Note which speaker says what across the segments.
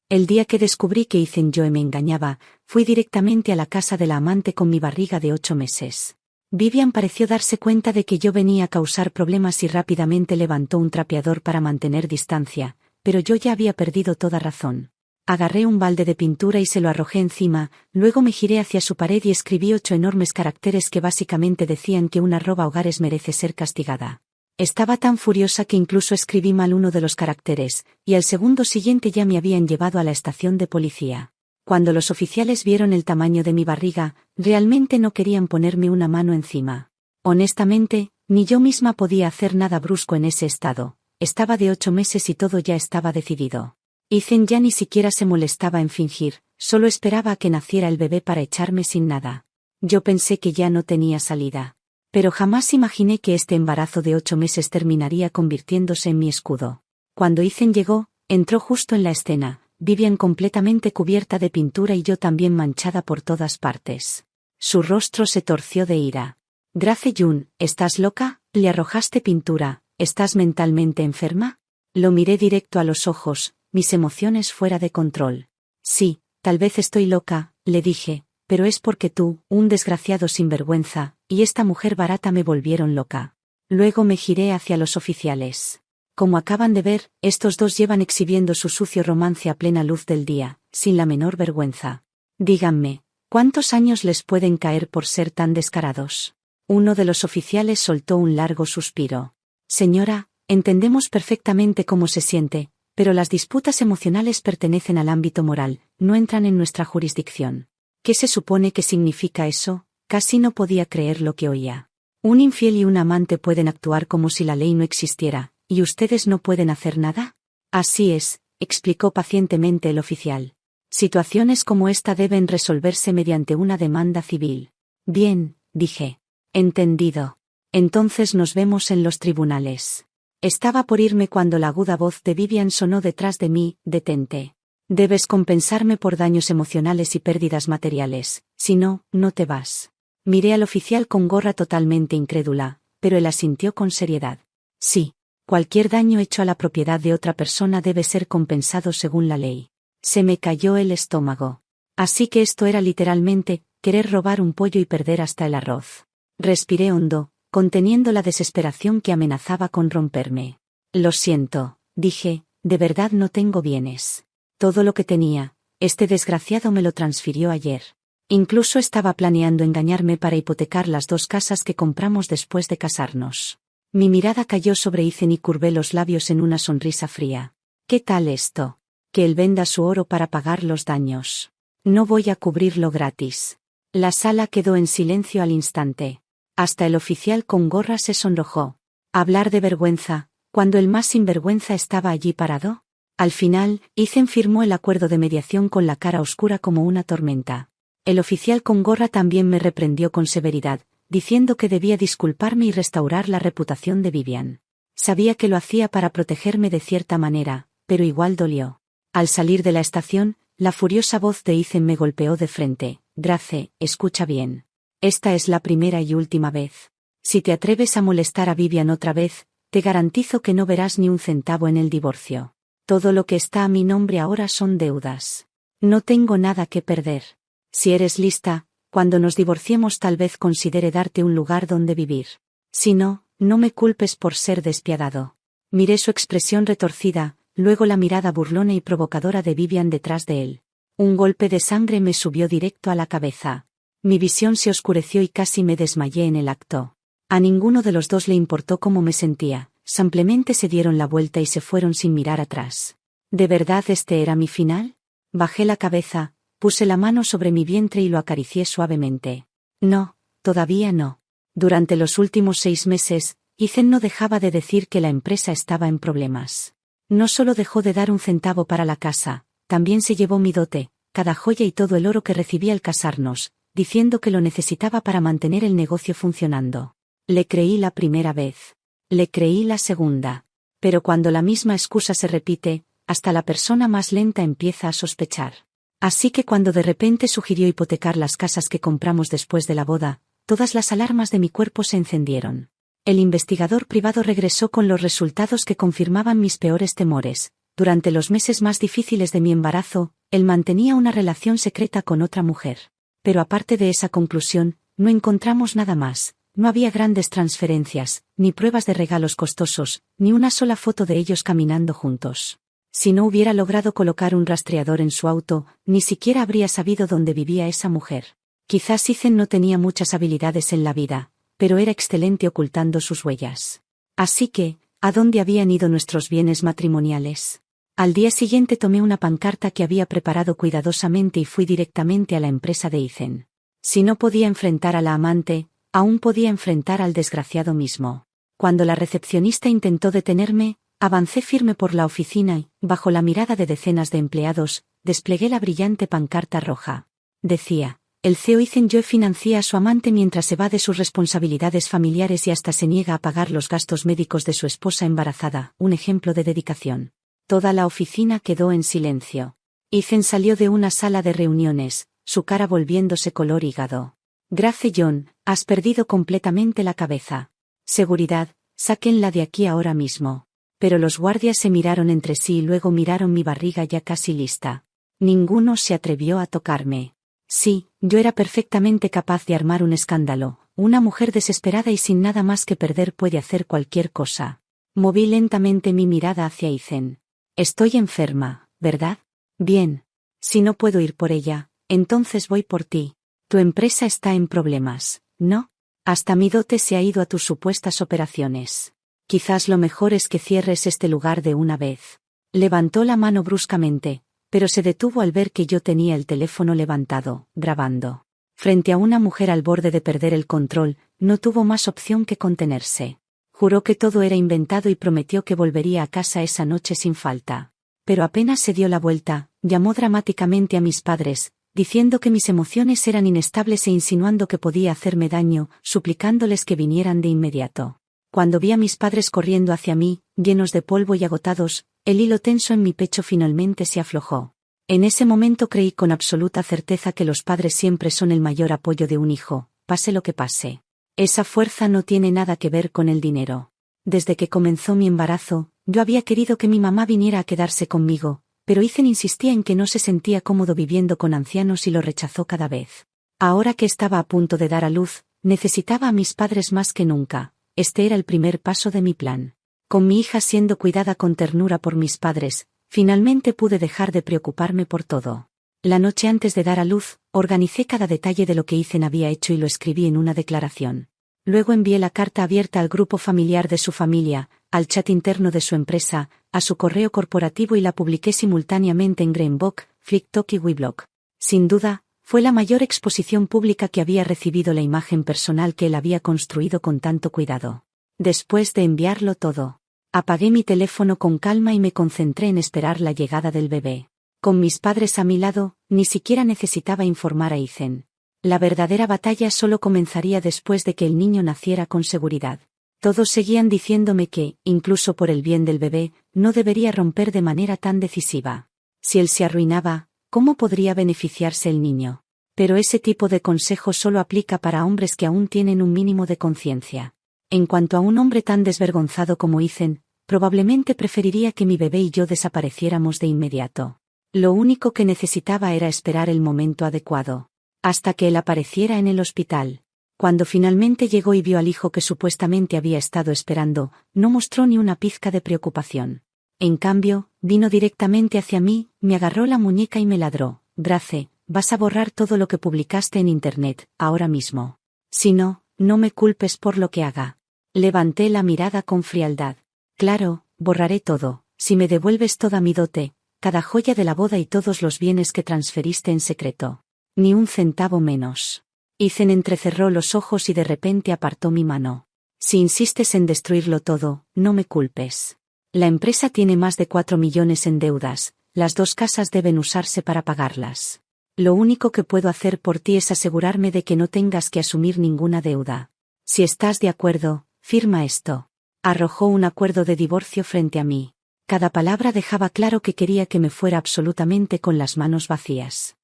Speaker 1: El día que descubrí que Ethan Joe me engañaba, fui directamente a la casa de la amante con mi barriga de 8 meses. Vivian pareció darse cuenta de que yo venía a causar problemas y rápidamente levantó un trapeador para mantener distancia, pero yo ya había perdido toda razón. Agarré un balde de pintura y se lo arrojé encima, luego me giré hacia su pared y escribí 8 enormes caracteres que básicamente decían que una roba hogares merece ser castigada. Estaba tan furiosa que incluso escribí mal uno de los caracteres, y al segundo siguiente ya me habían llevado a la estación de policía. Cuando los oficiales vieron el tamaño de mi barriga, realmente no querían ponerme una mano encima. Honestamente, ni yo misma podía hacer nada brusco en ese estado. Estaba de 8 meses y todo ya estaba decidido. Ethan ya ni siquiera se molestaba en fingir, solo esperaba a que naciera el bebé para echarme sin nada. Yo pensé que ya no tenía salida. Pero jamás imaginé que este embarazo de 8 meses terminaría convirtiéndose en mi escudo. Cuando Ethan llegó, entró justo en la escena, Vivian completamente cubierta de pintura y yo también manchada por todas partes. Su rostro se torció de ira. Grace June, ¿estás loca? ¿Le arrojaste pintura? ¿Estás mentalmente enferma? Lo miré directo a los ojos, mis emociones fuera de control. Sí, tal vez estoy loca, le dije, pero es porque tú, un desgraciado sinvergüenza, y esta mujer barata me volvieron loca. Luego me giré hacia los oficiales. Como acaban de ver, estos dos llevan exhibiendo su sucio romance a plena luz del día, sin la menor vergüenza. Díganme, ¿cuántos años les pueden caer por ser tan descarados? Uno de los oficiales soltó un largo suspiro. Señora, entendemos perfectamente cómo se siente, pero las disputas emocionales pertenecen al ámbito moral, no entran en nuestra jurisdicción. ¿Qué se supone que significa eso? Casi no podía creer lo que oía. Un infiel y un amante pueden actuar como si la ley no existiera, ¿y ustedes no pueden hacer nada? Así es, explicó pacientemente el oficial. Situaciones como esta deben resolverse mediante una demanda civil. Bien, dije. Entendido. Entonces nos vemos en los tribunales. Estaba por irme cuando la aguda voz de Vivian sonó detrás de mí, detente. Debes compensarme por daños emocionales y pérdidas materiales, si no, no te vas. Miré al oficial con gorra totalmente incrédula, pero él asintió con seriedad. Sí, cualquier daño hecho a la propiedad de otra persona debe ser compensado según la ley. Se me cayó el estómago. Así que esto era literalmente, querer robar un pollo y perder hasta el arroz. Respiré hondo, conteniendo la desesperación que amenazaba con romperme. Lo siento, dije, de verdad no tengo bienes. Todo lo que tenía, este desgraciado me lo transfirió ayer. Incluso estaba planeando engañarme para hipotecar las 2 casas que compramos después de casarnos. Mi mirada cayó sobre Ethan y curvé los labios en una sonrisa fría. ¿Qué tal esto? Que él venda su oro para pagar los daños. No voy a cubrirlo gratis. La sala quedó en silencio al instante. Hasta el oficial con gorra se sonrojó. Hablar de vergüenza, cuando el más sinvergüenza estaba allí parado. Al final, Ethan firmó el acuerdo de mediación con la cara oscura como una tormenta. El oficial con gorra también me reprendió con severidad, diciendo que debía disculparme y restaurar la reputación de Vivian. Sabía que lo hacía para protegerme de cierta manera, pero igual dolió. Al salir de la estación, la furiosa voz de Ethan me golpeó de frente. Grace, escucha bien. Esta es la primera y última vez. Si te atreves a molestar a Vivian otra vez, te garantizo que no verás ni un centavo en el divorcio. Todo lo que está a mi nombre ahora son deudas. No tengo nada que perder. Si eres lista, cuando nos divorciemos tal vez considere darte un lugar donde vivir. Si no, no me culpes por ser despiadado. Miré su expresión retorcida, luego la mirada burlona y provocadora de Vivian detrás de él. Un golpe de sangre me subió directo a la cabeza. Mi visión se oscureció y casi me desmayé en el acto. A ninguno de los dos le importó cómo me sentía, simplemente se dieron la vuelta y se fueron sin mirar atrás. ¿De verdad este era mi final? Bajé la cabeza, puse la mano sobre mi vientre y lo acaricié suavemente. No, todavía no. Durante los últimos 6 meses, Ethan no dejaba de decir que la empresa estaba en problemas. No solo dejó de dar un centavo para la casa, también se llevó mi dote, cada joya y todo el oro que recibí al casarnos, diciendo que lo necesitaba para mantener el negocio funcionando. Le creí la primera vez. Le creí la segunda. Pero cuando la misma excusa se repite, hasta la persona más lenta empieza a sospechar. Así que cuando de repente sugirió hipotecar las casas que compramos después de la boda, todas las alarmas de mi cuerpo se encendieron. El investigador privado regresó con los resultados que confirmaban mis peores temores. Durante los meses más difíciles de mi embarazo, él mantenía una relación secreta con otra mujer. Pero aparte de esa conclusión, no encontramos nada más. No había grandes transferencias, ni pruebas de regalos costosos, ni una sola foto de ellos caminando juntos. Si no hubiera logrado colocar un rastreador en su auto, ni siquiera habría sabido dónde vivía esa mujer. Quizás Ethan no tenía muchas habilidades en la vida, pero era excelente ocultando sus huellas. Así que, ¿a dónde habían ido nuestros bienes matrimoniales? Al día siguiente tomé una pancarta que había preparado cuidadosamente y fui directamente a la empresa de Ethan. Si no podía enfrentar a la amante, aún podía enfrentar al desgraciado mismo. Cuando la recepcionista intentó detenerme, avancé firme por la oficina y, bajo la mirada de decenas de empleados, desplegué la brillante pancarta roja. Decía: el CEO Ethan Joe financia a su amante mientras evade sus responsabilidades familiares y hasta se niega a pagar los gastos médicos de su esposa embarazada, un ejemplo de dedicación. Toda la oficina quedó en silencio. Ethan salió de una sala de reuniones, su cara volviéndose color hígado. Grace John, has perdido completamente la cabeza. Seguridad, sáquenla de aquí ahora mismo. Pero los guardias se miraron entre sí y luego miraron mi barriga ya casi lista. Ninguno se atrevió a tocarme. Sí, yo era perfectamente capaz de armar un escándalo. Una mujer desesperada y sin nada más que perder puede hacer cualquier cosa. Moví lentamente mi mirada hacia Ethan. Estoy enferma, ¿verdad? Bien. Si no puedo ir por ella, entonces voy por ti. Tu empresa está en problemas, ¿no? Hasta mi dote se ha ido a tus supuestas operaciones. Quizás lo mejor es que cierres este lugar de una vez. Levantó la mano bruscamente, pero se detuvo al ver que yo tenía el teléfono levantado, grabando. Frente a una mujer al borde de perder el control, no tuvo más opción que contenerse. Juró que todo era inventado y prometió que volvería a casa esa noche sin falta. Pero apenas se dio la vuelta, llamó dramáticamente a mis padres, diciendo que mis emociones eran inestables e insinuando que podía hacerme daño, suplicándoles que vinieran de inmediato. Cuando vi a mis padres corriendo hacia mí, llenos de polvo y agotados, el hilo tenso en mi pecho finalmente se aflojó. En ese momento creí con absoluta certeza que los padres siempre son el mayor apoyo de un hijo, pase lo que pase. Esa fuerza no tiene nada que ver con el dinero. Desde que comenzó mi embarazo, yo había querido que mi mamá viniera a quedarse conmigo, pero Ethan insistía en que no se sentía cómodo viviendo con ancianos y lo rechazó cada vez. Ahora que estaba a punto de dar a luz, necesitaba a mis padres más que nunca. Este era el primer paso de mi plan. Con mi hija siendo cuidada con ternura por mis padres, finalmente pude dejar de preocuparme por todo. La noche antes de dar a luz, organicé cada detalle de lo que Ethan había hecho y lo escribí en una declaración. Luego envié la carta abierta al grupo familiar de su familia, al chat interno de su empresa, a su correo corporativo y la publiqué simultáneamente en Greenbook, Flicktalk y Weblog. Sin duda, fue la mayor exposición pública que había recibido la imagen personal que él había construido con tanto cuidado. Después de enviarlo todo, apagué mi teléfono con calma y me concentré en esperar la llegada del bebé. Con mis padres a mi lado, ni siquiera necesitaba informar a Ethan. La verdadera batalla solo comenzaría después de que el niño naciera con seguridad. Todos seguían diciéndome que, incluso por el bien del bebé, no debería romper de manera tan decisiva. Si él se arruinaba, ¿cómo podría beneficiarse el niño? Pero ese tipo de consejo solo aplica para hombres que aún tienen un mínimo de conciencia. En cuanto a un hombre tan desvergonzado como Ethan, probablemente preferiría que mi bebé y yo desapareciéramos de inmediato. Lo único que necesitaba era esperar el momento adecuado. Hasta que él apareciera en el hospital. Cuando finalmente llegó y vio al hijo que supuestamente había estado esperando, no mostró ni una pizca de preocupación. En cambio, vino directamente hacia mí, me agarró la muñeca y me ladró: Grace, vas a borrar todo lo que publicaste en internet, ahora mismo. Si no, no me culpes por lo que haga. Levanté la mirada con frialdad. Claro, borraré todo, si me devuelves toda mi dote, cada joya de la boda y todos los bienes que transferiste en secreto. Ni un centavo menos. Ethan entrecerró los ojos y de repente apartó mi mano. Si insistes en destruirlo todo, no me culpes. La empresa tiene más de 4 millones en deudas, las 2 casas deben usarse para pagarlas. Lo único que puedo hacer por ti es asegurarme de que no tengas que asumir ninguna deuda. Si estás de acuerdo, firma esto. Arrojó un acuerdo de divorcio frente a mí. Cada palabra dejaba claro que quería que me fuera absolutamente con las manos vacías.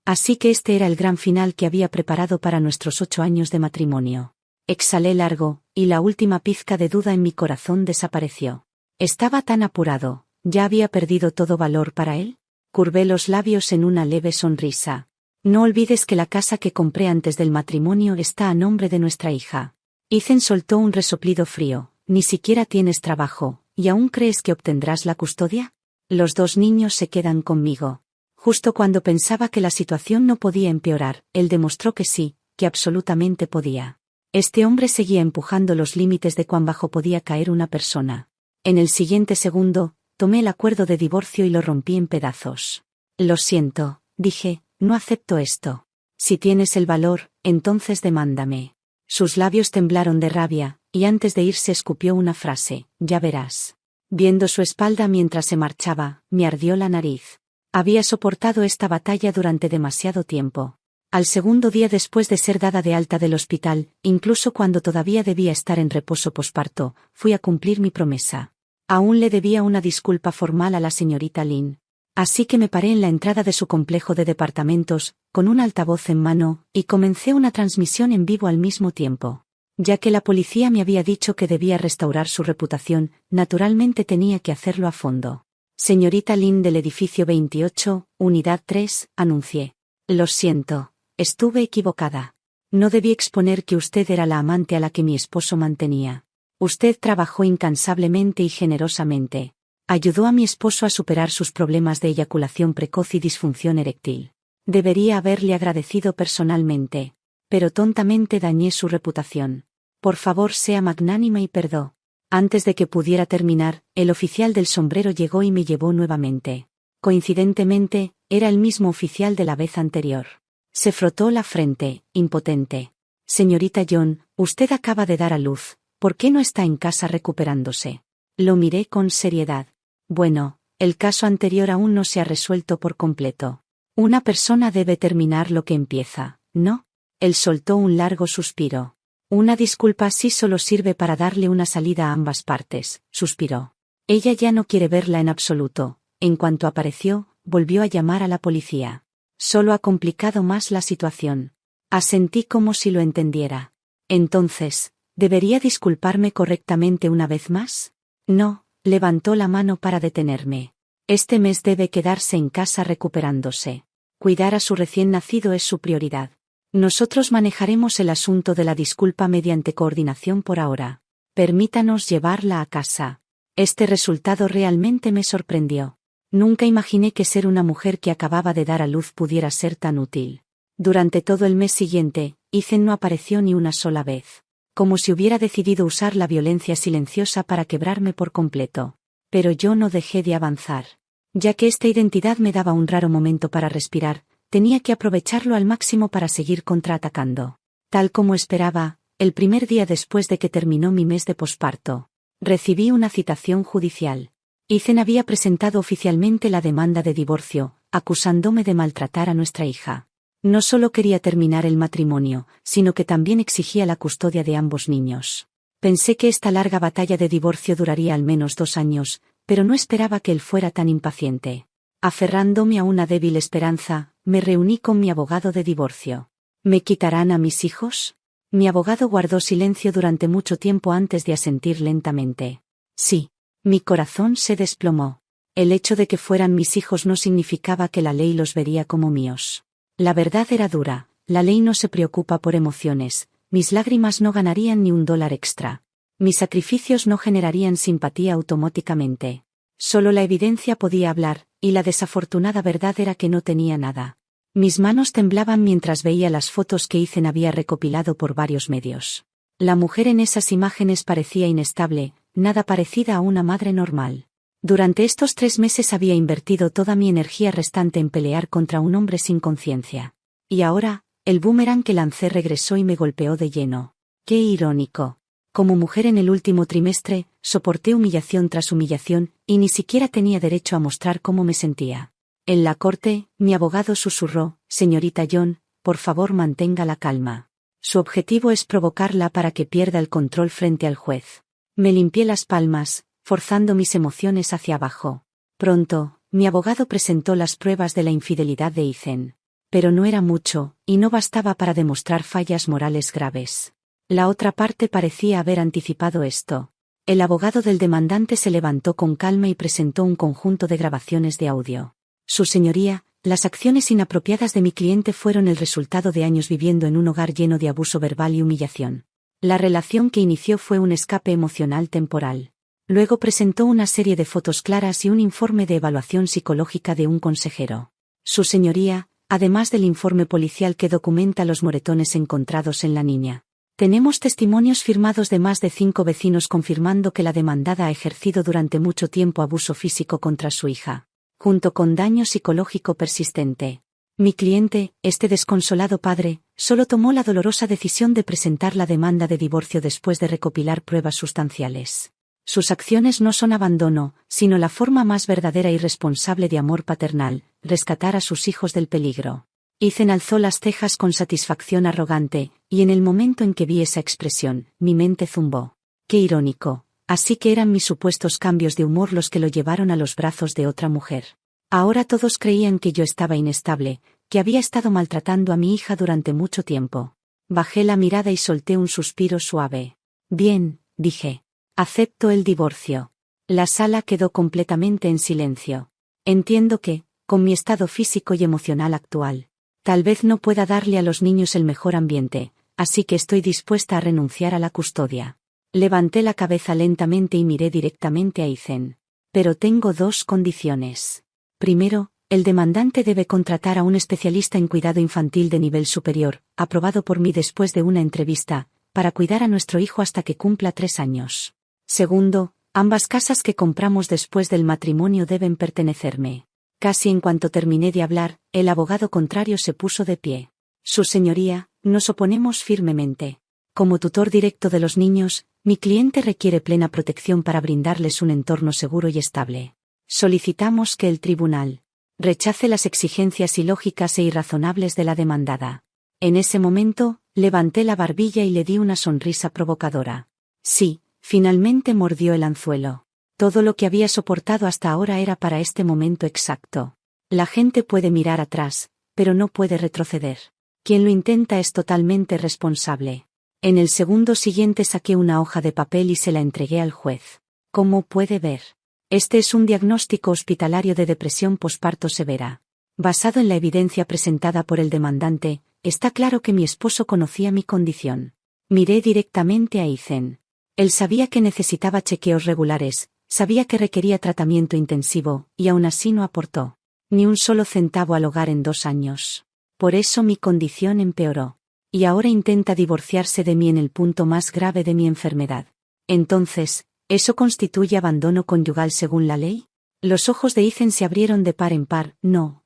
Speaker 1: Así que este era el gran final que había preparado para nuestros 8 años de matrimonio. Exhalé largo, y la última pizca de duda en mi corazón desapareció. Estaba tan apurado, ¿Ya había perdido todo valor para él? Curvé los labios en una leve sonrisa. No olvides que la casa que compré antes del matrimonio está a nombre de nuestra hija. Ethan soltó un resoplido frío. Ni siquiera tienes trabajo, ¿y aún crees que obtendrás la custodia? Los 2 niños se quedan conmigo. Justo cuando pensaba que la situación no podía empeorar, él demostró que sí, que absolutamente podía. Este hombre seguía empujando los límites de cuán bajo podía caer una persona. En el siguiente segundo, tomé el acuerdo de divorcio y lo rompí en pedazos. Lo siento, dije, no acepto esto. Si tienes el valor, entonces demándame. Sus labios temblaron de rabia, y antes de irse escupió una frase, ya verás. Viendo su espalda mientras se marchaba, me ardió la nariz. Había soportado esta batalla durante demasiado tiempo. Al segundo día después de ser dada de alta del hospital, incluso cuando todavía debía estar en reposo posparto, fui a cumplir mi promesa. Aún le debía una disculpa formal a la señorita Lynn. Así que me paré en la entrada de su complejo de departamentos, con un altavoz en mano, y comencé una transmisión en vivo al mismo tiempo. Ya que la policía me había dicho que debía restaurar su reputación, naturalmente tenía que hacerlo a fondo. Señorita Lynn del edificio 28, unidad 3, anuncié. Lo siento, estuve equivocada. No debí exponer que usted era la amante a la que mi esposo mantenía. Usted trabajó incansablemente y generosamente. Ayudó a mi esposo a superar sus problemas de eyaculación precoz y disfunción eréctil. Debería haberle agradecido personalmente. Pero tontamente dañé su reputación. Por favor, sea magnánima y perdó. Antes de que pudiera terminar, el oficial del sombrero llegó y me llevó nuevamente. Coincidentemente, era el mismo oficial de la vez anterior. Se frotó la frente, impotente. Señorita John, usted acaba de dar a luz. ¿Por qué no está en casa recuperándose? Lo miré con seriedad. Bueno, el caso anterior aún no se ha resuelto por completo. Una persona debe terminar lo que empieza, ¿no? Él soltó un largo suspiro. Una disculpa así solo sirve para darle una salida a ambas partes, suspiró. Ella ya no quiere verla en absoluto. En cuanto apareció, volvió a llamar a la policía. Solo ha complicado más la situación. Asentí como si lo entendiera. Entonces, ¿debería disculparme correctamente una vez más? No, levantó la mano para detenerme. Este mes debe quedarse en casa recuperándose. Cuidar a su recién nacido es su prioridad. Nosotros manejaremos el asunto de la disculpa mediante coordinación por ahora. Permítanos llevarla a casa. Este resultado realmente me sorprendió. Nunca imaginé que ser una mujer que acababa de dar a luz pudiera ser tan útil. Durante todo el mes siguiente, Ethan no apareció ni una sola vez. Como si hubiera decidido usar la violencia silenciosa para quebrarme por completo. Pero yo no dejé de avanzar. Ya que esta identidad me daba un raro momento para respirar, tenía que aprovecharlo al máximo para seguir contraatacando. Tal como esperaba, el primer día después de que terminó mi mes de posparto, recibí una citación judicial. Ethan había presentado oficialmente la demanda de divorcio, acusándome de maltratar a nuestra hija. No solo quería terminar el matrimonio, sino que también exigía la custodia de ambos niños. Pensé que esta larga batalla de divorcio duraría al menos 2 años, pero no esperaba que él fuera tan impaciente. Aferrándome a una débil esperanza, me reuní con mi abogado de divorcio. ¿Me quitarán a mis hijos? Mi abogado guardó silencio durante mucho tiempo antes de asentir lentamente. Sí. Mi corazón se desplomó. El hecho de que fueran mis hijos no significaba que la ley los vería como míos. La verdad era dura, la ley no se preocupa por emociones, mis lágrimas no ganarían ni $1 extra. Mis sacrificios no generarían simpatía automáticamente. Solo la evidencia podía hablar, y la desafortunada verdad era que no tenía nada. Mis manos temblaban mientras veía las fotos que Ethan había recopilado por varios medios. La mujer en esas imágenes parecía inestable, nada parecida a una madre normal. Durante estos 3 meses había invertido toda mi energía restante en pelear contra un hombre sin conciencia. Y ahora, el boomerang que lancé regresó y me golpeó de lleno. ¡Qué irónico! Como mujer en el último trimestre, soporté humillación tras humillación, y ni siquiera tenía derecho a mostrar cómo me sentía. En la corte, mi abogado susurró, «Señorita John, por favor mantenga la calma. Su objetivo es provocarla para que pierda el control frente al juez». Me limpié las palmas, forzando mis emociones hacia abajo. Pronto, mi abogado presentó las pruebas de la infidelidad de Ethan. Pero no era mucho, y no bastaba para demostrar fallas morales graves. La otra parte parecía haber anticipado esto. El abogado del demandante se levantó con calma y presentó un conjunto de grabaciones de audio. Su señoría, las acciones inapropiadas de mi cliente fueron el resultado de años viviendo en un hogar lleno de abuso verbal y humillación. La relación que inició fue un escape emocional temporal. Luego presentó una serie de fotos claras y un informe de evaluación psicológica de un consejero. Su señoría, además del informe policial que documenta los moretones encontrados en la niña. Tenemos testimonios firmados de más de 5 vecinos confirmando que la demandada ha ejercido durante mucho tiempo abuso físico contra su hija, junto con daño psicológico persistente. Mi cliente, este desconsolado padre, solo tomó la dolorosa decisión de presentar la demanda de divorcio después de recopilar pruebas sustanciales. Sus acciones no son abandono, sino la forma más verdadera y responsable de amor paternal, rescatar a sus hijos del peligro. Ethan alzó las cejas con satisfacción arrogante, y en el momento en que vi esa expresión, mi mente zumbó. Qué irónico, así que eran mis supuestos cambios de humor los que lo llevaron a los brazos de otra mujer. Ahora todos creían que yo estaba inestable, que había estado maltratando a mi hija durante mucho tiempo. Bajé la mirada y solté un suspiro suave. Bien, dije. Acepto el divorcio. La sala quedó completamente en silencio. Entiendo que, con mi estado físico y emocional actual, tal vez no pueda darle a los niños el mejor ambiente, así que estoy dispuesta a renunciar a la custodia. Levanté la cabeza lentamente y miré directamente a Ethan. Pero tengo 2 condiciones. Primero, el demandante debe contratar a un especialista en cuidado infantil de nivel superior, aprobado por mí después de una entrevista, para cuidar a nuestro hijo hasta que cumpla 3 años. Segundo, ambas casas que compramos después del matrimonio deben pertenecerme. Casi en cuanto terminé de hablar, el abogado contrario se puso de pie. Su señoría, nos oponemos firmemente. Como tutor directo de los niños, mi cliente requiere plena protección para brindarles un entorno seguro y estable. Solicitamos que el tribunal rechace las exigencias ilógicas e irrazonables de la demandada. En ese momento, levanté la barbilla y le di una sonrisa provocadora. Sí, finalmente mordió el anzuelo. Todo lo que había soportado hasta ahora era para este momento exacto. La gente puede mirar atrás, pero no puede retroceder. Quien lo intenta es totalmente responsable. En el segundo siguiente saqué una hoja de papel y se la entregué al juez. Como puede ver, este es un diagnóstico hospitalario de depresión posparto severa. Basado en la evidencia presentada por el demandante, está claro que mi esposo conocía mi condición. Miré directamente a Ethan. Él sabía que necesitaba chequeos regulares, sabía que requería tratamiento intensivo, y aún así no aportó ni un solo centavo al hogar en 2 años. Por eso mi condición empeoró. Y ahora intenta divorciarse de mí en el punto más grave de mi enfermedad. Entonces, ¿eso constituye abandono conyugal según la ley? Los ojos de Ethan se abrieron de par en par. No,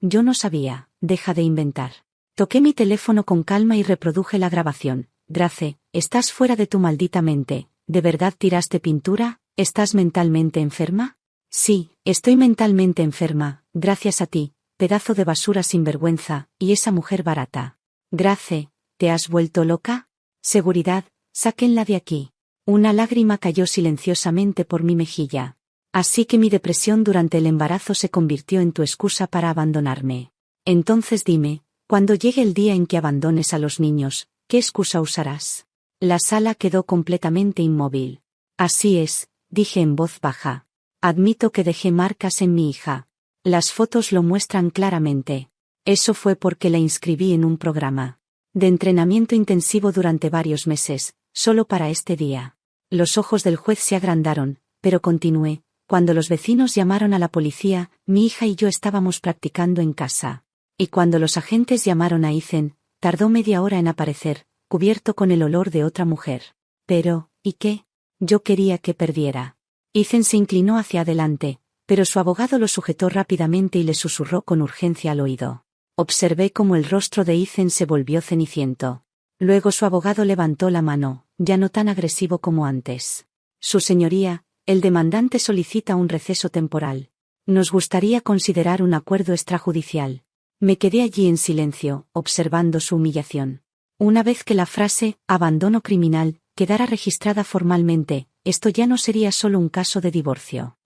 Speaker 1: yo no sabía. Deja de inventar. Toqué mi teléfono con calma y reproduje la grabación. Grace, estás fuera de tu maldita mente. ¿De verdad tiraste pintura? ¿Estás mentalmente enferma? Sí, estoy mentalmente enferma, gracias a ti, pedazo de basura sin vergüenza, y esa mujer barata. Grace, ¿te has vuelto loca? Seguridad, sáquenla de aquí. Una lágrima cayó silenciosamente por mi mejilla. Así que mi depresión durante el embarazo se convirtió en tu excusa para abandonarme. Entonces dime, cuando llegue el día en que abandones a los niños, ¿qué excusa usarás? La sala quedó completamente inmóvil. Así es, dije en voz baja. Admito que dejé marcas en mi hija. Las fotos lo muestran claramente. Eso fue porque la inscribí en un programa de entrenamiento intensivo durante varios meses, solo para este día. Los ojos del juez se agrandaron, pero continué. Cuando los vecinos llamaron a la policía, mi hija y yo estábamos practicando en casa. Y cuando los agentes llamaron a Ethan, tardó media hora en aparecer, cubierto con el olor de otra mujer. Pero, ¿y qué? Yo quería que perdiera. Ethan se inclinó hacia adelante, pero su abogado lo sujetó rápidamente y le susurró con urgencia al oído. Observé cómo el rostro de Ethan se volvió ceniciento. Luego su abogado levantó la mano, ya no tan agresivo como antes. Su señoría, el demandante solicita un receso temporal. Nos gustaría considerar un acuerdo extrajudicial. Me quedé allí en silencio, observando su humillación. Una vez que la frase, abandono criminal, quedara registrada formalmente, esto ya no sería solo un caso de divorcio.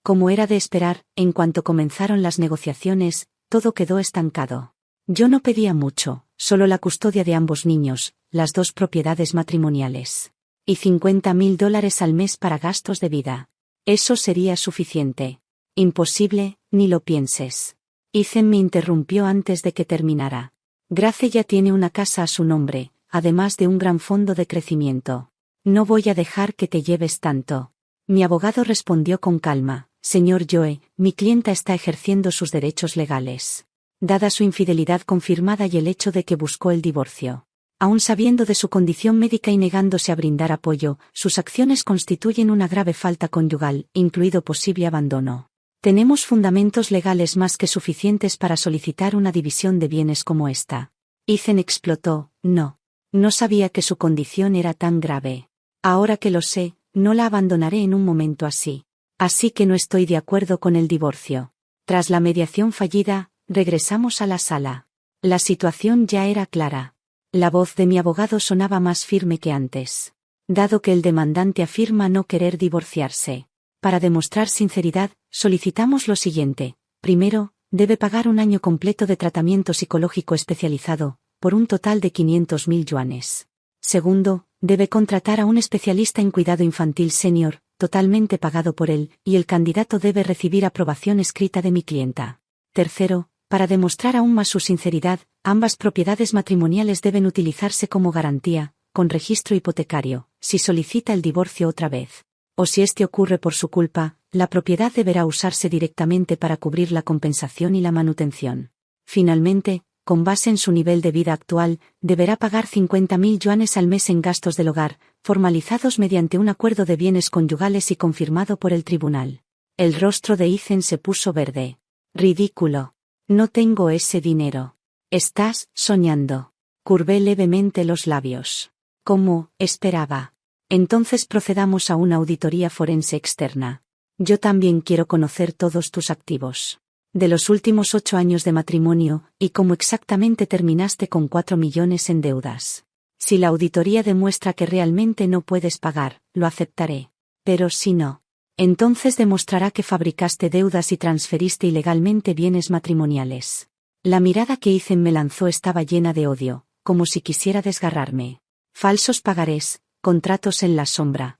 Speaker 1: Como era de esperar, en cuanto comenzaron las negociaciones, todo quedó estancado. Yo no pedía mucho, solo la custodia de ambos niños, las 2 propiedades matrimoniales. Y $50.000 al mes para gastos de vida. Eso sería suficiente. Imposible, ni lo pienses. Ethan me interrumpió antes de que terminara. Grace ya tiene una casa a su nombre, además de un gran fondo de crecimiento. No voy a dejar que te lleves tanto. Mi abogado respondió con calma: Señor Joe, mi clienta está ejerciendo sus derechos legales. Dada su infidelidad confirmada y el hecho de que buscó el divorcio. Aun sabiendo de su condición médica y negándose a brindar apoyo, sus acciones constituyen una grave falta conyugal, incluido posible abandono. Tenemos fundamentos legales más que suficientes para solicitar una división de bienes como esta. Ethan explotó: no. No sabía que su condición era tan grave. Ahora que lo sé, no la abandonaré en un momento así. Así que no estoy de acuerdo con el divorcio. Tras la mediación fallida, regresamos a la sala. La situación ya era clara. La voz de mi abogado sonaba más firme que antes. Dado que el demandante afirma no querer divorciarse. Para demostrar sinceridad, solicitamos lo siguiente. Primero, debe pagar un año completo de tratamiento psicológico especializado, por un total de 500.000 yuanes. Segundo, debe contratar a un especialista en cuidado infantil senior, totalmente pagado por él, y el candidato debe recibir aprobación escrita de mi clienta. Tercero, para demostrar aún más su sinceridad, ambas propiedades matrimoniales deben utilizarse como garantía, con registro hipotecario, si solicita el divorcio otra vez. O si este ocurre por su culpa, la propiedad deberá usarse directamente para cubrir la compensación y la manutención. Finalmente, con base en su nivel de vida actual, deberá pagar 50.000 yuanes al mes en gastos del hogar, formalizados mediante un acuerdo de bienes conyugales y confirmado por el tribunal. El rostro de Ethan se puso verde. Ridículo. No tengo ese dinero. Estás soñando. Curvé levemente los labios. Como esperaba. Entonces procedamos a una auditoría forense externa. Yo también quiero conocer todos tus activos. De los últimos 8 años de matrimonio, y cómo exactamente terminaste con 4 millones en deudas. Si la auditoría demuestra que realmente no puedes pagar, lo aceptaré. Pero si no, entonces demostrará que fabricaste deudas y transferiste ilegalmente bienes matrimoniales. La mirada que Ethan me lanzó estaba llena de odio, como si quisiera desgarrarme. Falsos pagarés, contratos en la sombra,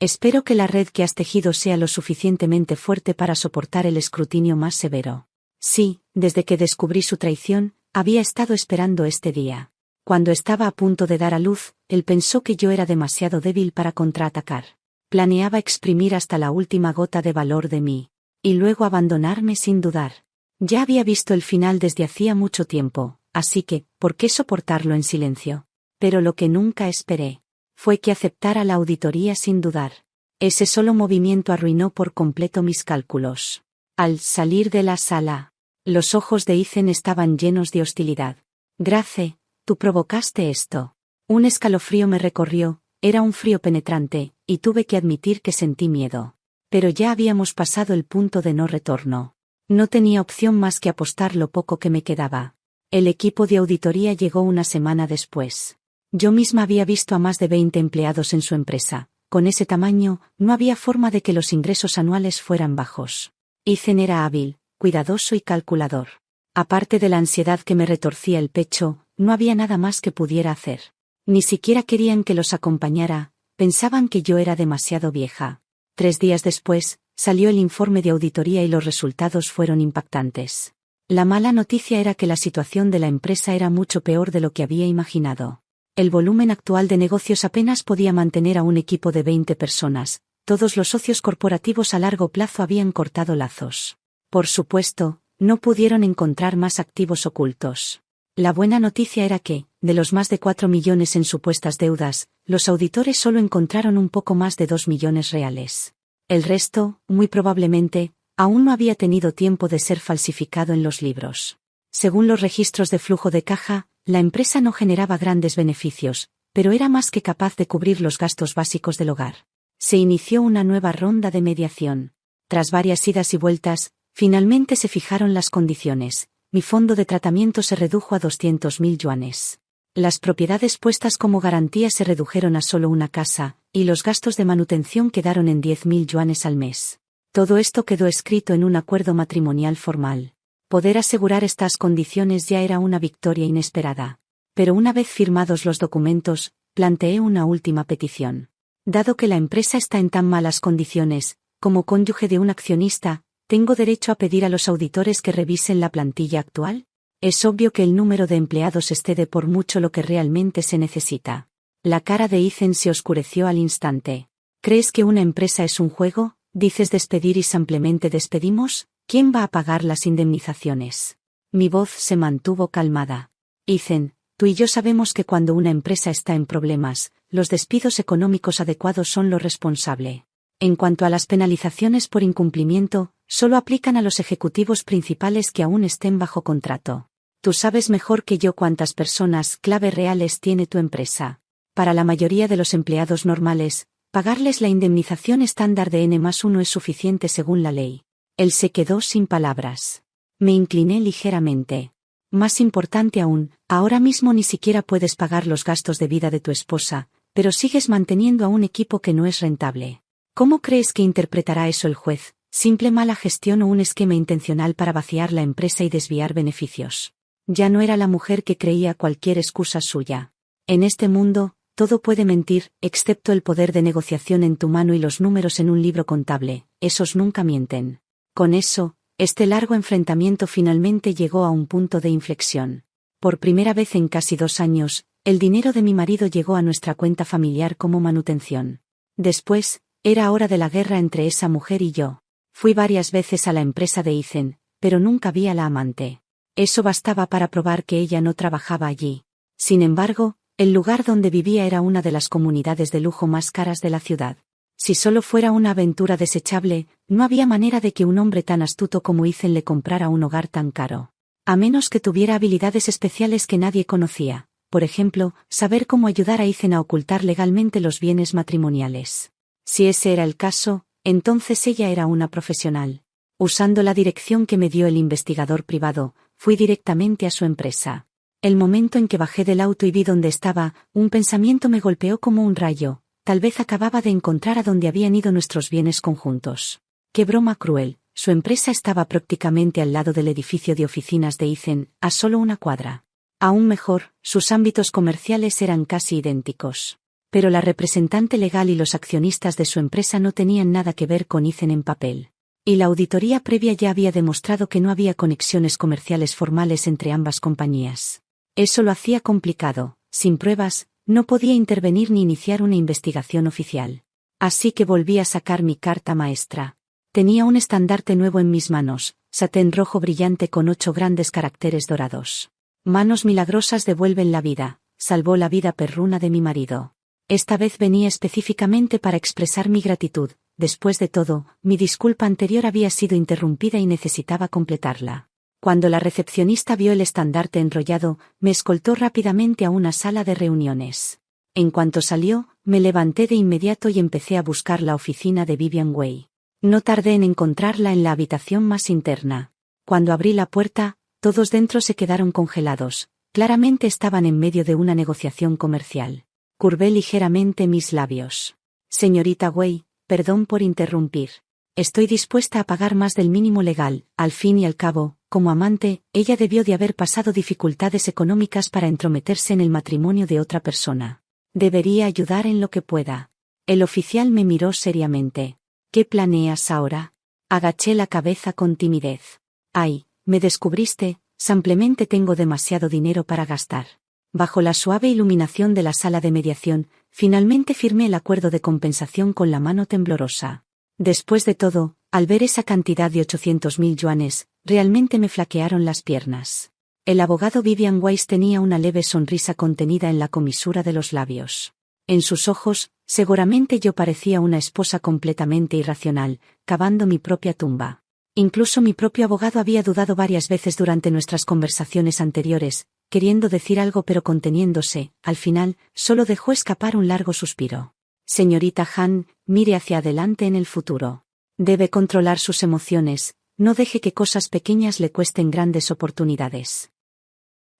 Speaker 1: Espero que la red que has tejido sea lo suficientemente fuerte para soportar el escrutinio más severo. Sí, desde que descubrí su traición, había estado esperando este día. Cuando estaba a punto de dar a luz, él pensó que yo era demasiado débil para contraatacar. Planeaba exprimir hasta la última gota de valor de mí. Y luego abandonarme sin dudar. Ya había visto el final desde hacía mucho tiempo, así que, ¿por qué soportarlo en silencio? Pero lo que nunca esperé fue que aceptara la auditoría sin dudar. Ese solo movimiento arruinó por completo mis cálculos. Al salir de la sala, los ojos de Ethan estaban llenos de hostilidad. Grace, tú provocaste esto. Un escalofrío me recorrió, era un frío penetrante, y tuve que admitir que sentí miedo. Pero ya habíamos pasado el punto de no retorno. No tenía opción más que apostar lo poco que me quedaba. El equipo de auditoría llegó una semana después. Yo misma había visto a más de 20 empleados en su empresa. Con ese tamaño, no había forma de que los ingresos anuales fueran bajos. Ethan era hábil, cuidadoso y calculador. Aparte de la ansiedad que me retorcía el pecho, no había nada más que pudiera hacer. Ni siquiera querían que los acompañara, pensaban que yo era demasiado vieja. 3 días después, salió el informe de auditoría y los resultados fueron impactantes. La mala noticia era que la situación de la empresa era mucho peor de lo que había imaginado. El volumen actual de negocios apenas podía mantener a un equipo de 20 personas, todos los socios corporativos a largo plazo habían cortado lazos. Por supuesto, no pudieron encontrar más activos ocultos. La buena noticia era que, de los más de 4 millones en supuestas deudas, los auditores solo encontraron un poco más de 2 millones reales. El resto, muy probablemente, aún no había tenido tiempo de ser falsificado en los libros. Según los registros de flujo de caja, la empresa no generaba grandes beneficios, pero era más que capaz de cubrir los gastos básicos del hogar. Se inició una nueva ronda de mediación. Tras varias idas y vueltas, finalmente se fijaron las condiciones. Mi fondo de tratamiento se redujo a 200.000 yuanes. Las propiedades puestas como garantía se redujeron a solo una casa, y los gastos de manutención quedaron en 10.000 yuanes al mes. Todo esto quedó escrito en un acuerdo matrimonial formal. Poder asegurar estas condiciones ya era una victoria inesperada. Pero una vez firmados los documentos, planteé una última petición. Dado que la empresa está en tan malas condiciones, como cónyuge de un accionista, ¿tengo derecho a pedir a los auditores que revisen la plantilla actual? Es obvio que el número de empleados excede por mucho lo que realmente se necesita. La cara de Ethan se oscureció al instante. ¿Crees que una empresa es un juego? ¿Dices despedir y simplemente despedimos? ¿Quién va a pagar las indemnizaciones? Mi voz se mantuvo calmada. Ethan, tú y yo sabemos que cuando una empresa está en problemas, los despidos económicos adecuados son lo responsable. En cuanto a las penalizaciones por incumplimiento, solo aplican a los ejecutivos principales que aún estén bajo contrato. Tú sabes mejor que yo cuántas personas clave reales tiene tu empresa. Para la mayoría de los empleados normales, pagarles la indemnización estándar de N+1 es suficiente según la ley. Él se quedó sin palabras. Me incliné ligeramente. Más importante aún, ahora mismo ni siquiera puedes pagar los gastos de vida de tu esposa, pero sigues manteniendo a un equipo que no es rentable. ¿Cómo crees que interpretará eso el juez? ¿Simple mala gestión o un esquema intencional para vaciar la empresa y desviar beneficios? Ya no era la mujer que creía cualquier excusa suya. En este mundo, todo puede mentir, excepto el poder de negociación en tu mano y los números en un libro contable, esos nunca mienten. Con eso, este largo enfrentamiento finalmente llegó a un punto de inflexión. Por primera vez en casi 2 años, el dinero de mi marido llegó a nuestra cuenta familiar como manutención. Después, era hora de la guerra entre esa mujer y yo. Fui varias veces a la empresa de Ethan, pero nunca vi a la amante. Eso bastaba para probar que ella no trabajaba allí. Sin embargo, el lugar donde vivía era una de las comunidades de lujo más caras de la ciudad. Si solo fuera una aventura desechable, no había manera de que un hombre tan astuto como Ethan le comprara un hogar tan caro. A menos que tuviera habilidades especiales que nadie conocía, por ejemplo, saber cómo ayudar a Ethan a ocultar legalmente los bienes matrimoniales. Si ese era el caso, entonces ella era una profesional. Usando la dirección que me dio el investigador privado, fui directamente a su empresa. El momento en que bajé del auto y vi dónde estaba, un pensamiento me golpeó como un rayo. Tal vez acababa de encontrar a dónde habían ido nuestros bienes conjuntos. ¡Qué broma cruel! Su empresa estaba prácticamente al lado del edificio de oficinas de Ethan, a solo una cuadra. Aún mejor, sus ámbitos comerciales eran casi idénticos. Pero la representante legal y los accionistas de su empresa no tenían nada que ver con Ethan en papel. Y la auditoría previa ya había demostrado que no había conexiones comerciales formales entre ambas compañías. Eso lo hacía complicado. Sin pruebas, no podía intervenir ni iniciar una investigación oficial. Así que volví a sacar mi carta maestra. Tenía un estandarte nuevo en mis manos, satén rojo brillante con 8 grandes caracteres dorados. Manos milagrosas devuelven la vida, salvó la vida perruna de mi marido. Esta vez venía específicamente para expresar mi gratitud. Después de todo, mi disculpa anterior había sido interrumpida y necesitaba completarla. Cuando la recepcionista vio el estandarte enrollado, me escoltó rápidamente a una sala de reuniones. En cuanto salió, me levanté de inmediato y empecé a buscar la oficina de Vivian Wei. No tardé en encontrarla en la habitación más interna. Cuando abrí la puerta, todos dentro se quedaron congelados. Claramente estaban en medio de una negociación comercial. Curvé ligeramente mis labios. Señorita Wei, perdón por interrumpir. Estoy dispuesta a pagar más del mínimo legal. Al fin y al cabo, como amante, ella debió de haber pasado dificultades económicas para entrometerse en el matrimonio de otra persona. Debería ayudar en lo que pueda. El oficial me miró seriamente. ¿Qué planeas ahora? Agaché la cabeza con timidez. Ay, me descubriste, simplemente tengo demasiado dinero para gastar. Bajo la suave iluminación de la sala de mediación, finalmente firmé el acuerdo de compensación con la mano temblorosa. Después de todo, al ver esa cantidad de 800.000 yuanes, realmente me flaquearon las piernas. El abogado Vivian Weiss tenía una leve sonrisa contenida en la comisura de los labios. En sus ojos, seguramente yo parecía una esposa completamente irracional, cavando mi propia tumba. Incluso mi propio abogado había dudado varias veces durante nuestras conversaciones anteriores, queriendo decir algo pero conteniéndose. Al final, solo dejó escapar un largo suspiro. Señorita Han, mire hacia adelante en el futuro. Debe controlar sus emociones, no deje que cosas pequeñas le cuesten grandes oportunidades.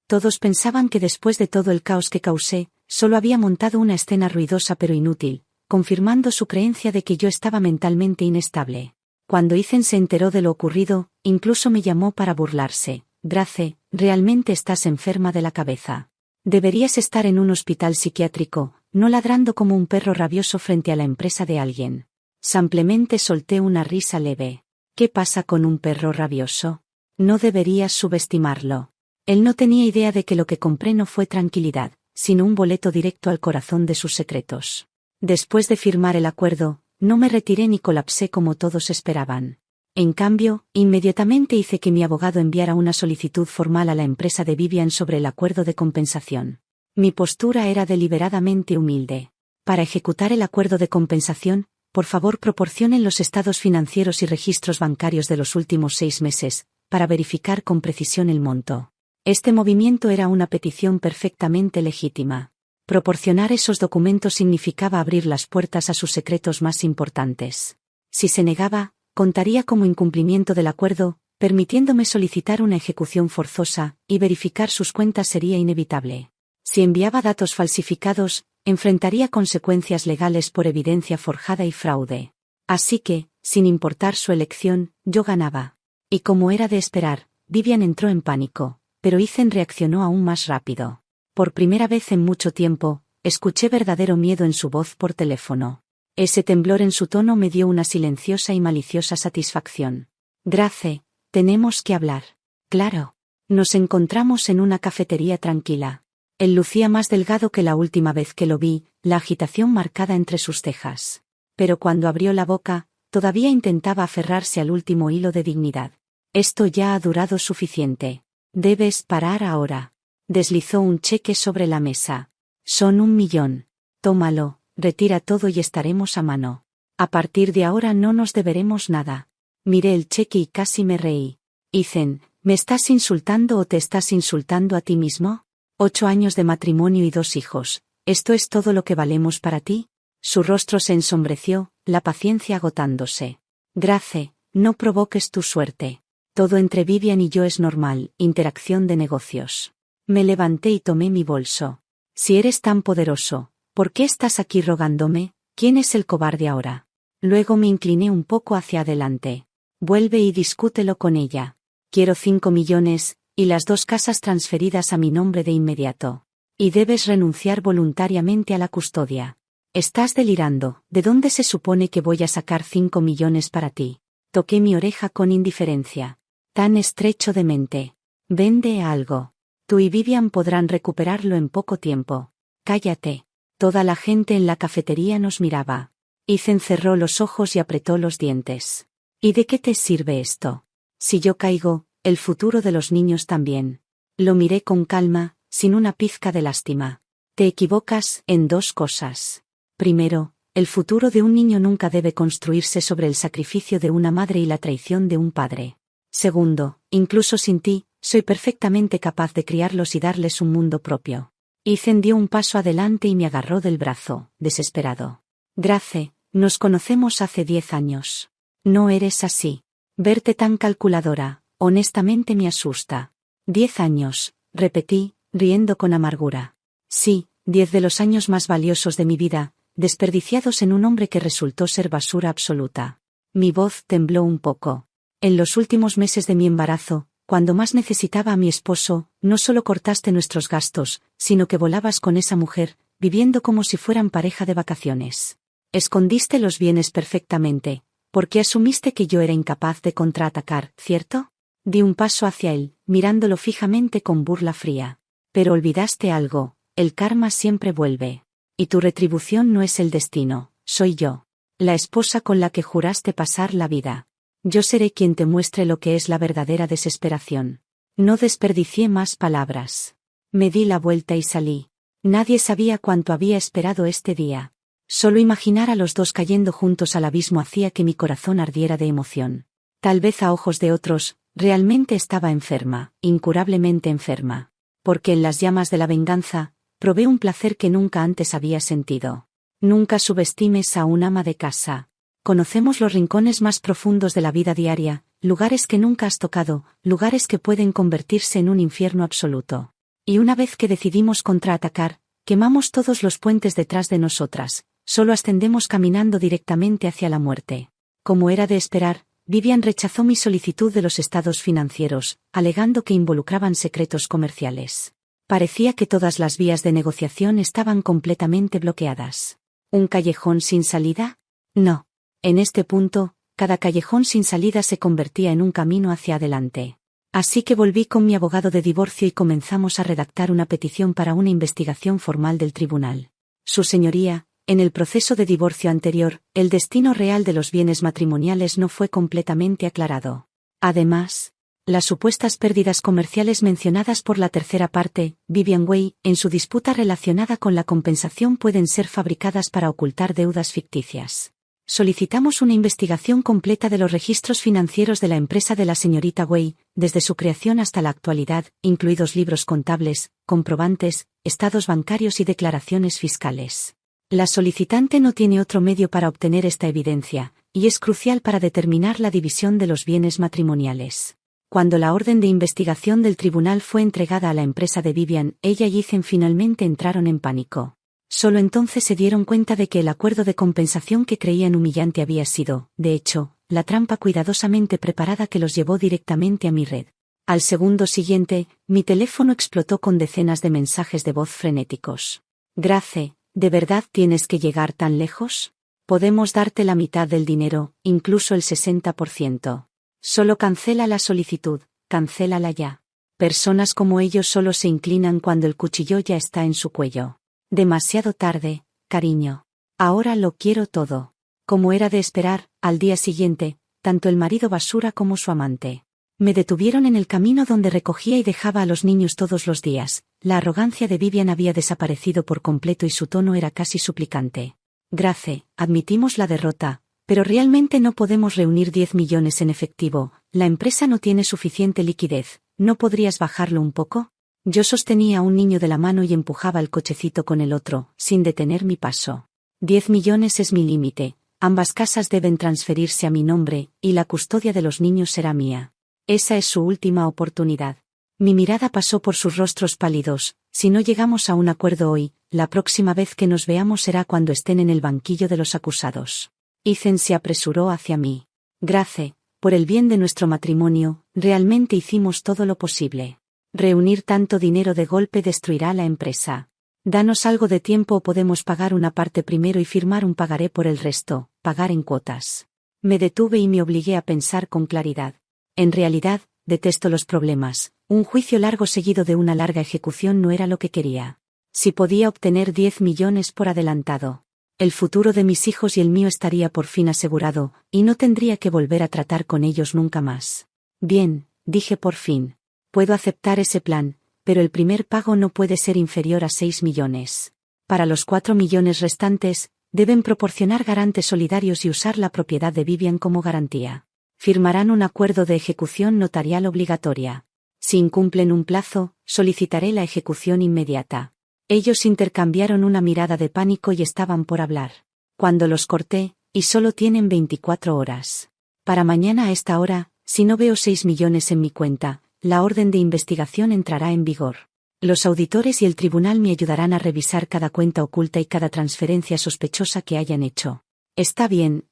Speaker 1: Todos pensaban que después de todo el caos que causé, solo había montado una escena ruidosa pero inútil, confirmando su creencia de que yo estaba mentalmente inestable. Cuando Ethan se enteró de lo ocurrido, incluso me llamó para burlarse. Grace, realmente estás enferma de la cabeza. Deberías estar en un hospital psiquiátrico, no ladrando como un perro rabioso frente a la empresa de alguien. Simplemente solté una risa leve. ¿Qué pasa con un perro rabioso? No deberías subestimarlo. Él no tenía idea de que lo que compré no fue tranquilidad, sino un boleto directo al corazón de sus secretos. Después de firmar el acuerdo, no me retiré ni colapsé como todos esperaban. En cambio, inmediatamente hice que mi abogado enviara una solicitud formal a la empresa de Vivian sobre el acuerdo de compensación. Mi postura era deliberadamente humilde. Para ejecutar el acuerdo de compensación, por favor proporcionen los estados financieros y registros bancarios de los últimos 6 meses, para verificar con precisión el monto. Este movimiento era una petición perfectamente legítima. Proporcionar esos documentos significaba abrir las puertas a sus secretos más importantes. Si se negaba, contaría como incumplimiento del acuerdo, permitiéndome solicitar una ejecución forzosa, y verificar sus cuentas sería inevitable. Si enviaba datos falsificados, enfrentaría consecuencias legales por evidencia forjada y fraude. Así que, sin importar su elección, yo ganaba. Y como era de esperar, Vivian entró en pánico, pero Ethan reaccionó aún más rápido. Por primera vez en mucho tiempo, escuché verdadero miedo en su voz por teléfono. Ese temblor en su tono me dio una silenciosa y maliciosa satisfacción. Grace, tenemos que hablar. Claro. Nos encontramos en una cafetería tranquila. Él lucía más delgado que la última vez que lo vi, la agitación marcada entre sus cejas. Pero cuando abrió la boca, todavía intentaba aferrarse al último hilo de dignidad. Esto ya ha durado suficiente. Debes parar ahora. Deslizó un cheque sobre la mesa. Son 1 millón. Tómalo, retira todo y estaremos a mano. A partir de ahora no nos deberemos nada. Miré el cheque y casi me reí. Ethan, ¿me estás insultando o te estás insultando a ti mismo? 8 años de matrimonio y 2 hijos. ¿Esto es todo lo que valemos para ti? Su rostro se ensombreció, la paciencia agotándose. Grace, no provoques tu suerte. Todo entre Vivian y yo es normal, interacción de negocios. Me levanté y tomé mi bolso. Si eres tan poderoso, ¿por qué estás aquí rogándome? ¿Quién es el cobarde ahora? Luego me incliné un poco hacia adelante. Vuelve y discútelo con ella. Quiero 5 millones, y las 2 casas transferidas a mi nombre de inmediato. Y debes renunciar voluntariamente a la custodia. Estás delirando. ¿De dónde se supone que voy a sacar 5 millones para ti? Toqué mi oreja con indiferencia. Tan estrecho de mente. Vende algo. Tú y Vivian podrán recuperarlo en poco tiempo. Cállate. Toda la gente en la cafetería nos miraba. Ethan cerró los ojos y apretó los dientes. ¿Y de qué te sirve esto? Si yo caigo, el futuro de los niños también. Lo miré con calma, sin una pizca de lástima. Te equivocas en 2 cosas. Primero, el futuro de un niño nunca debe construirse sobre el sacrificio de una madre y la traición de un padre. Segundo, incluso sin ti, soy perfectamente capaz de criarlos y darles un mundo propio. Ethan dio un paso adelante y me agarró del brazo, desesperado. Grace, nos conocemos hace 10 años. No eres así. Verte tan calculadora, honestamente me asusta. 10 años, repetí, riendo con amargura. Sí, 10 de los años más valiosos de mi vida, desperdiciados en un hombre que resultó ser basura absoluta. Mi voz tembló un poco. En los últimos meses de mi embarazo, cuando más necesitaba a mi esposo, no solo cortaste nuestros gastos, sino que volabas con esa mujer, viviendo como si fueran pareja de vacaciones. Escondiste los bienes perfectamente, porque asumiste que yo era incapaz de contraatacar, ¿cierto? Di un paso hacia él, mirándolo fijamente con burla fría. Pero olvidaste algo, el karma siempre vuelve. Y tu retribución no es el destino, soy yo. La esposa con la que juraste pasar la vida. Yo seré quien te muestre lo que es la verdadera desesperación. No desperdicié más palabras. Me di la vuelta y salí. Nadie sabía cuánto había esperado este día. Solo imaginar a los 2 cayendo juntos al abismo hacía que mi corazón ardiera de emoción. Tal vez a ojos de otros, realmente estaba enferma, incurablemente enferma. Porque en las llamas de la venganza, probé un placer que nunca antes había sentido. Nunca subestimes a un ama de casa. Conocemos los rincones más profundos de la vida diaria, lugares que nunca has tocado, lugares que pueden convertirse en un infierno absoluto. Y una vez que decidimos contraatacar, quemamos todos los puentes detrás de nosotras, solo ascendemos caminando directamente hacia la muerte. Como era de esperar, Vivian rechazó mi solicitud de los estados financieros, alegando que involucraban secretos comerciales. Parecía que todas las vías de negociación estaban completamente bloqueadas. ¿Un callejón sin salida? No. En este punto, cada callejón sin salida se convertía en un camino hacia adelante. Así que volví con mi abogado de divorcio y comenzamos a redactar una petición para una investigación formal del tribunal. Su señoría, en el proceso de divorcio anterior, el destino real de los bienes matrimoniales no fue completamente aclarado. Además, las supuestas pérdidas comerciales mencionadas por la tercera parte, Vivian Wei, en su disputa relacionada con la compensación pueden ser fabricadas para ocultar deudas ficticias. Solicitamos una investigación completa de los registros financieros de la empresa de la señorita Wei, desde su creación hasta la actualidad, incluidos libros contables, comprobantes, estados bancarios y declaraciones fiscales. La solicitante no tiene otro medio para obtener esta evidencia, y es crucial para determinar la división de los bienes matrimoniales. Cuando la orden de investigación del tribunal fue entregada a la empresa de Vivian, ella y Ethan finalmente entraron en pánico. Solo entonces se dieron cuenta de que el acuerdo de compensación que creían humillante había sido, de hecho, la trampa cuidadosamente preparada que los llevó directamente a mi red. Al segundo siguiente, mi teléfono explotó con decenas de mensajes de voz frenéticos. Grace, ¿de verdad tienes que llegar tan lejos? Podemos darte la mitad del dinero, incluso el 60%. Solo cancela la solicitud, cancélala ya. Personas como ellos solo se inclinan cuando el cuchillo ya está en su cuello. Demasiado tarde, cariño. Ahora lo quiero todo. Como era de esperar, al día siguiente, tanto el marido basura como su amante me detuvieron en el camino donde recogía y dejaba a los niños todos los días. La arrogancia de Vivian había desaparecido por completo y su tono era casi suplicante. Grace, admitimos la derrota, pero realmente no podemos reunir 10 millones en efectivo. La empresa no tiene suficiente liquidez. ¿No podrías bajarlo un poco? Yo sostenía a un niño de la mano y empujaba el cochecito con el otro, sin detener mi paso. 10 millones es mi límite. Ambas casas deben transferirse a mi nombre, y la custodia de los niños será mía. Esa es su última oportunidad. Mi mirada pasó por sus rostros pálidos. Si no llegamos a un acuerdo hoy, la próxima vez que nos veamos será cuando estén en el banquillo de los acusados. Ethan se apresuró hacia mí. Grace, por el bien de nuestro matrimonio, realmente hicimos todo lo posible. Reunir tanto dinero de golpe destruirá la empresa. Danos algo de tiempo o podemos pagar una parte primero y firmar un pagaré por el resto, pagar en cuotas. Me detuve y me obligué a pensar con claridad. En realidad, detesto los problemas. Un juicio largo seguido de una larga ejecución no era lo que quería. Si podía obtener 10 millones por adelantado, el futuro de mis hijos y el mío estaría por fin asegurado, y no tendría que volver a tratar con ellos nunca más. Bien, dije por fin. Puedo aceptar ese plan, pero el primer pago no puede ser inferior a 6 millones. Para los 4 millones restantes, deben proporcionar garantes solidarios y usar la propiedad de Vivian como garantía. Firmarán un acuerdo de ejecución notarial obligatoria. Si incumplen un plazo, solicitaré la ejecución inmediata. Ellos intercambiaron una mirada de pánico y estaban por hablar. Cuando los corté, y solo tienen 24 horas. Para mañana a esta hora, si no veo 6 millones en mi cuenta, la orden de investigación entrará en vigor. Los auditores y el tribunal me ayudarán a revisar cada cuenta oculta y cada transferencia sospechosa que hayan hecho. Está bien,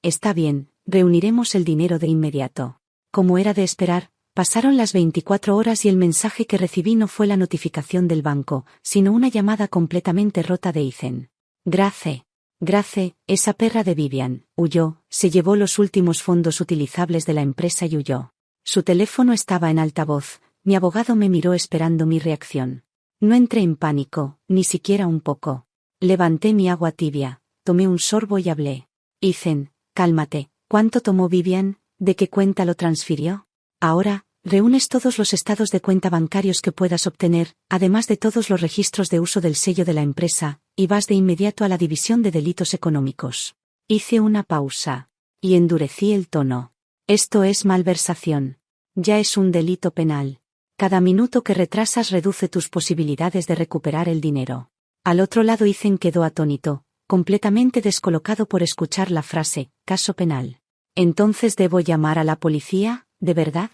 Speaker 1: reuniremos el dinero de inmediato. Como era de esperar, pasaron las 24 horas y el mensaje que recibí no fue la notificación del banco, sino una llamada completamente rota de Ethan. Grace, esa perra de Vivian, huyó, se llevó los últimos fondos utilizables de la empresa y huyó. Su teléfono estaba en altavoz. Mi abogado me miró esperando mi reacción. No entré en pánico, ni siquiera un poco. Levanté mi agua tibia, tomé un sorbo y hablé. Ethan, cálmate. ¿Cuánto tomó Vivian? ¿De qué cuenta lo transfirió? Ahora, reúnes todos los estados de cuenta bancarios que puedas obtener, además de todos los registros de uso del sello de la empresa, y vas de inmediato a la división de delitos económicos. Hice una pausa. Y endurecí el tono. Esto es malversación. Ya es un delito penal. Cada minuto que retrasas reduce tus posibilidades de recuperar el dinero. Al otro lado Ethan quedó atónito, completamente descolocado por escuchar la frase, caso penal. ¿Entonces debo llamar a la policía, de verdad?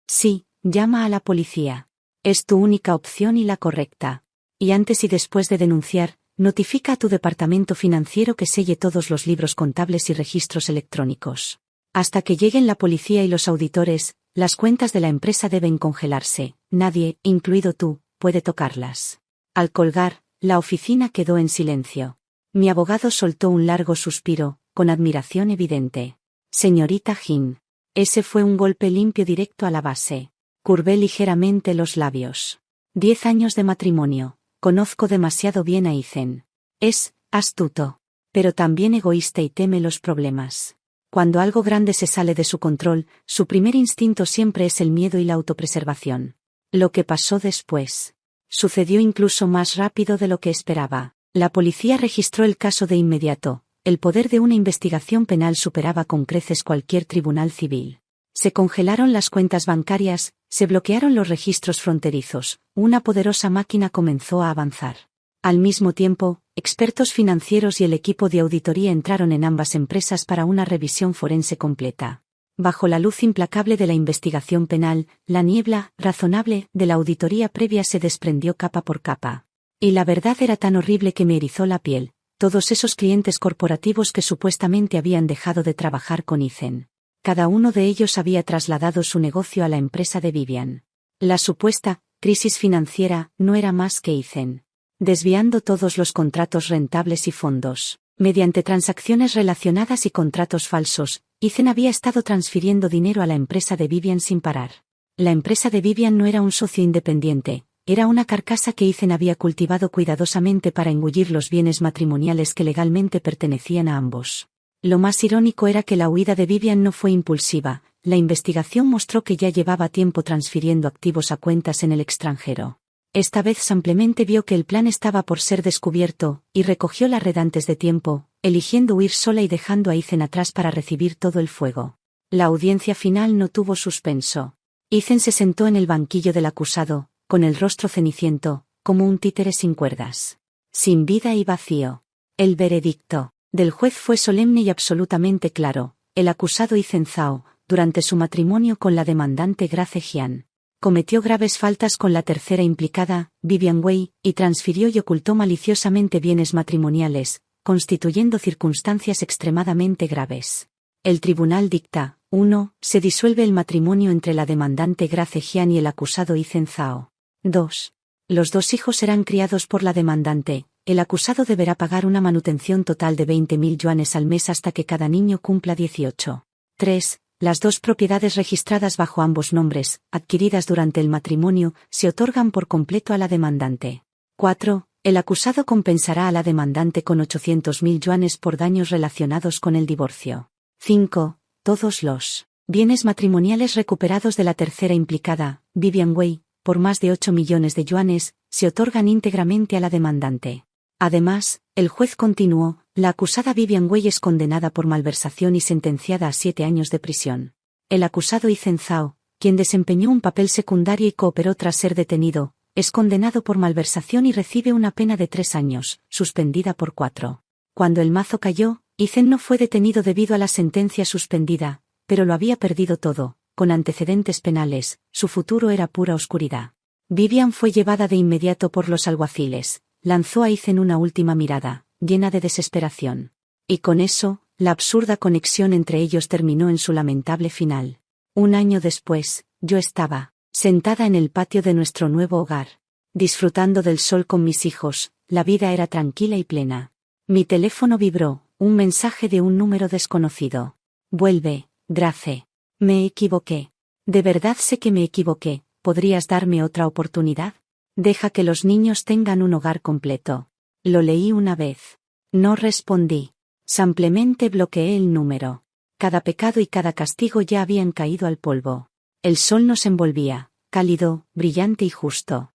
Speaker 1: Sí, llama a la policía. Es tu única opción y la correcta. Y antes y después de denunciar, notifica a tu departamento financiero que selle todos los libros contables y registros electrónicos. Hasta que lleguen la policía y los auditores, las cuentas de la empresa deben congelarse. Nadie, incluido tú, puede tocarlas. Al colgar, la oficina quedó en silencio. Mi abogado soltó un largo suspiro, con admiración evidente. Señorita Jin. Ese fue un golpe limpio directo a la base. Curvé ligeramente los labios. 10 años de matrimonio. Conozco demasiado bien a Ethan. Es astuto, pero también egoísta y teme los problemas. Cuando algo grande se sale de su control, su primer instinto siempre es el miedo y la autopreservación. Lo que pasó después sucedió incluso más rápido de lo que esperaba. La policía registró el caso de inmediato. El poder de una investigación penal superaba con creces cualquier tribunal civil. Se congelaron las cuentas bancarias, se bloquearon los registros fronterizos, una poderosa máquina comenzó a avanzar. Al mismo tiempo, expertos financieros y el equipo de auditoría entraron en ambas empresas para una revisión forense completa. Bajo la luz implacable de la investigación penal, la niebla, razonable, de la auditoría previa se desprendió capa por capa. Y la verdad era tan horrible que me erizó la piel. Todos esos clientes corporativos que supuestamente habían dejado de trabajar con Ethan. Cada uno de ellos había trasladado su negocio a la empresa de Vivian. La supuesta crisis financiera no era más que Ethan desviando todos los contratos rentables y fondos. Mediante transacciones relacionadas y contratos falsos, Ethan había estado transfiriendo dinero a la empresa de Vivian sin parar. La empresa de Vivian no era un socio independiente, era una carcasa que Ethan había cultivado cuidadosamente para engullir los bienes matrimoniales que legalmente pertenecían a ambos. Lo más irónico era que la huida de Vivian no fue impulsiva, la investigación mostró que ya llevaba tiempo transfiriendo activos a cuentas en el extranjero. Esta vez simplemente vio que el plan estaba por ser descubierto, y recogió la red antes de tiempo, eligiendo huir sola y dejando a Ethan atrás para recibir todo el fuego. La audiencia final no tuvo suspenso. Ethan se sentó en el banquillo del acusado, con el rostro ceniciento, como un títere sin cuerdas. Sin vida y vacío. El veredicto del juez fue solemne y absolutamente claro. El acusado Ethan Zhao, durante su matrimonio con la demandante Grace Jian, cometió graves faltas con la tercera implicada, Vivian Wei, y transfirió y ocultó maliciosamente bienes matrimoniales, constituyendo circunstancias extremadamente graves. El tribunal dicta: 1. Se disuelve el matrimonio entre la demandante Grace Jian y el acusado Ethan Zhao. 2. Los dos hijos serán criados por la demandante. El acusado deberá pagar una manutención total de 20.000 yuanes al mes hasta que cada niño cumpla 18. 3. Las dos propiedades registradas bajo ambos nombres, adquiridas durante el matrimonio, se otorgan por completo a la demandante. 4. El acusado compensará a la demandante con 800.000 yuanes por daños relacionados con el divorcio. 5. Todos los bienes matrimoniales recuperados de la tercera implicada, Vivian Wei, por más de 8 millones de yuanes, se otorgan íntegramente a la demandante. Además, el juez continuó: la acusada Vivian Wei es condenada por malversación y sentenciada a 7 años de prisión. El acusado Ethan Zhao, quien desempeñó un papel secundario y cooperó tras ser detenido, es condenado por malversación y recibe una pena de 3 años, suspendida por 4. Cuando el mazo cayó, Ethan no fue detenido debido a la sentencia suspendida, pero lo había perdido todo, con antecedentes penales, su futuro era pura oscuridad. Vivian fue llevada de inmediato por los alguaciles. Lanzó a Ethan una última mirada, llena de desesperación. Y con eso, la absurda conexión entre ellos terminó en su lamentable final. Un año después, yo estaba sentada en el patio de nuestro nuevo hogar, disfrutando del sol con mis hijos. La vida era tranquila y plena. Mi teléfono vibró, un mensaje de un número desconocido. Vuelve, Grace. Me equivoqué. De verdad sé que me equivoqué. ¿Podrías darme otra oportunidad? Deja que los niños tengan un hogar completo. Lo leí una vez. No respondí. Simplemente bloqueé el número. Cada pecado y cada castigo ya habían caído al polvo. El sol nos envolvía, cálido, brillante y justo.